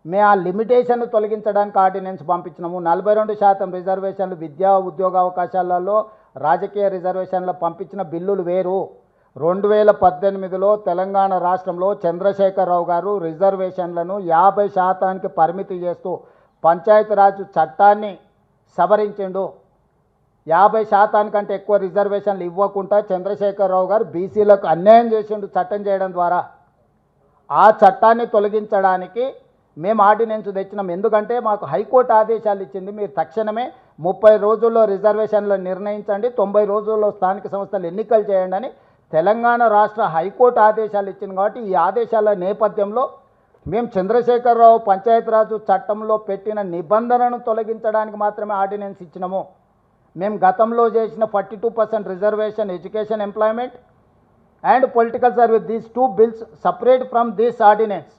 మేము ఆ లిమిటేషన్ తొలగించడానికి ఆర్డినెన్స్ పంపించినాము. 42% రిజర్వేషన్లు విద్యా ఉద్యోగ అవకాశాలలో రాజకీయ రిజర్వేషన్లు పంపించిన బిల్లులు వేరు. 2018లో తెలంగాణ రాష్ట్రంలో చంద్రశేఖరరావు గారు రిజర్వేషన్లను 50%కి పరిమితి చేస్తూ పంచాయతీరాజ్ చట్టాన్ని సవరించిండు. 50% కంటే ఎక్కువ రిజర్వేషన్లు ఇవ్వకుండా చంద్రశేఖరరావు గారు బీసీలకు అన్యాయం చేసిండు చట్టం చేయడం ద్వారా. ఆ చట్టాన్ని తొలగించడానికి మేము ఆర్డినెన్స్ తెచ్చినాం. ఎందుకంటే మాకు హైకోర్టు ఆదేశాలు ఇచ్చింది, మీరు తక్షణమే 30 రోజుల్లో రిజర్వేషన్లు నిర్ణయించండి, 90 రోజుల్లో స్థానిక సంస్థలు ఎన్నికలు చేయండి అని తెలంగాణ రాష్ట్ర హైకోర్టు ఆదేశాలు ఇచ్చింది. కాబట్టి ఈ ఆదేశాల నేపథ్యంలో మేము చంద్రశేఖరరావు పంచాయతీరాజ్ చట్టంలో పెట్టిన నిబంధనను తొలగించడానికి మాత్రమే ఆర్డినెన్స్ ఇచ్చినాము. మేము గతంలో చేసిన 42% reservation education employment and political service, these 2 bills separate from this ordinance.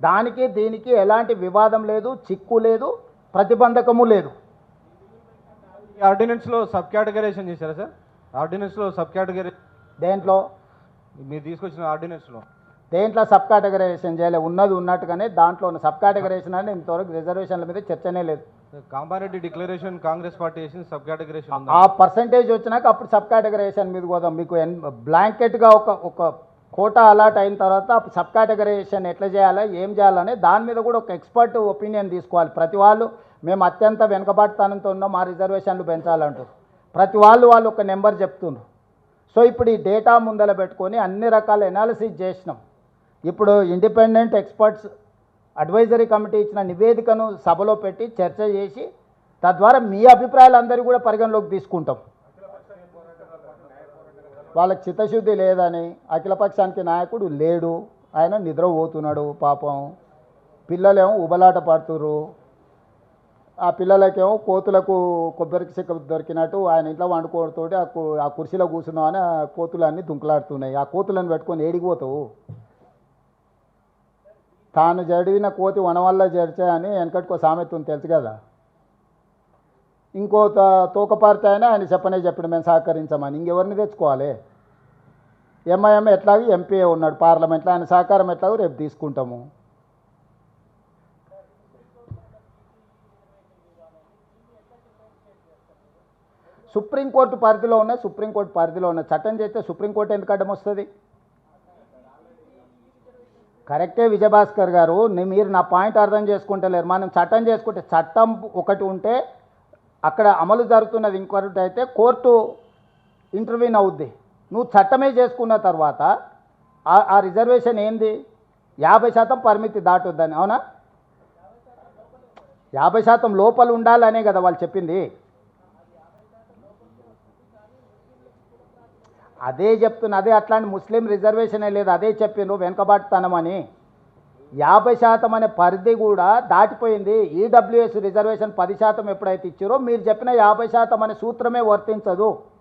దానికి దీనికి ఎలాంటి వివాదం లేదు, చిక్కు లేదు, ప్రతిబంధకము లేదు. ఆర్డినెన్స్లో సబ్ కేటగరైజేషన్ చేశారా సార్? ఆర్డినెన్స్లో సబ్ కేటగరీ దేంట్లో మీరు తీసుకొచ్చిన ఆర్డినెన్స్లో దేంట్లో సబ్ కేటగరైజేషన్ చేయలేదు. ఉన్నది ఉన్నట్టుగానే దాంట్లో ఉన్న సబ్ కేటగరైజేషన్ అని ఇంతవరకు రిజర్వేషన్ల మీద చర్చనే లేదు. కామారెడ్డి డిక్లరేషన్ కాంగ్రెస్ పార్టీ చేసిన సబ్ కేటగరైజేషన్ ఆ పర్సంటేజ్ వచ్చినాక అప్పుడు సబ్ కేటగరైజేషన్ మీద పోదాం. మీకు బ్లాంకెట్గా ఒక కోటా అలాట్ అయిన తర్వాత అప్పుడు సబ్ కేటగరైజేషన్ ఎట్లా చేయాలి, ఏం చేయాలని దాని మీద కూడా ఒక ఎక్స్పర్ట్ ఒపీనియన్ తీసుకోవాలి. ప్రతి వాళ్ళు మేము అత్యంత వెనుకబాటుతనంతో ఉన్నాం, మా రిజర్వేషన్లు పెంచాలంటారు. ప్రతి వాళ్ళు ఒక నెంబర్ చెప్తున్నారు. సో ఇప్పుడు ఈ డేటా ముందర పెట్టుకొని అన్ని రకాల ఎనాలిసిస్ చేసినాం. ఇప్పుడు ఇండిపెండెంట్ ఎక్స్పర్ట్స్ అడ్వైజరీ కమిటీ ఇచ్చిన నివేదికను సభలో పెట్టి చర్చ చేసి తద్వారా మీ అభిప్రాయాలు అందరూ కూడా పరిగణలోకి తీసుకుంటాం. వాళ్ళకి చిత్తశుద్ధి లేదని, అఖిలపక్షానికి నాయకుడు లేడు, ఆయన నిద్రపోతున్నాడు పాపం, పిల్లలేమో ఉబలాట పడుతుర్రు. ఆ పిల్లలకేమో కోతులకు కొబ్బరికి చిక్క దొరికినట్టు ఆయన ఇంట్లో వండుకోవడంతో ఆ కుర్చీలో కూర్చున్నామని ఆ కోతులన్నీ దుంకులాడుతున్నాయి. ఆ కోతులను పెట్టుకొని ఏడిగిపోతావు. తాను జడివిన కోతి వనవల్ల జడిచాయని వెనకటికో సామెత ఉంది, తెలుసు కదా. ఇంకో తోకపారితే అయినా ఆయన చెప్పిన మేము సహకరించామని ఇంకెవరిని తెచ్చుకోవాలి. ఎంఐఎం ఎట్లాగో ఎంపీ ఉన్నాడు పార్లమెంట్లో, ఆయన సహకారం ఎట్లాగో రేపు తీసుకుంటాము. సుప్రీంకోర్టు పరిధిలో ఉన్న చట్టం చేస్తే సుప్రీంకోర్టు ఎందుకు అడ్డం వస్తుంది? కరెక్టే విజయభాస్కర్ గారు, మీరు నా పాయింట్ అర్థం చేసుకుంటలేరు. మనం చట్టం చేసుకుంటే చట్టం ఒకటి ఉంటే అక్కడ అమలు జరుగుతున్నది ఇంకొకటి అయితే కోర్టు ఇంటర్వ్యూన్ అవుద్ది. నువ్వు చట్టమే చేసుకున్న తర్వాత ఆ రిజర్వేషన్ ఏంది? 50% పరిమితి దాటొద్దని, అవునా? 50% లోపల ఉండాలనే కదా వాళ్ళు చెప్పింది. అదే చెప్తున్నా, అదే అట్లాంటి ముస్లిం రిజర్వేషనే లేదు, అదే చెప్పిండ్రు వెనుకబాటుతనం అని. 50% అనే పరిధి కూడా దాటిపోయింది. ఈడబ్ల్యూఎస్ రిజర్వేషన్ 10% ఎప్పుడైతే ఇచ్చారో మీరు చెప్పిన 50% అనే సూత్రమే వర్తించదు.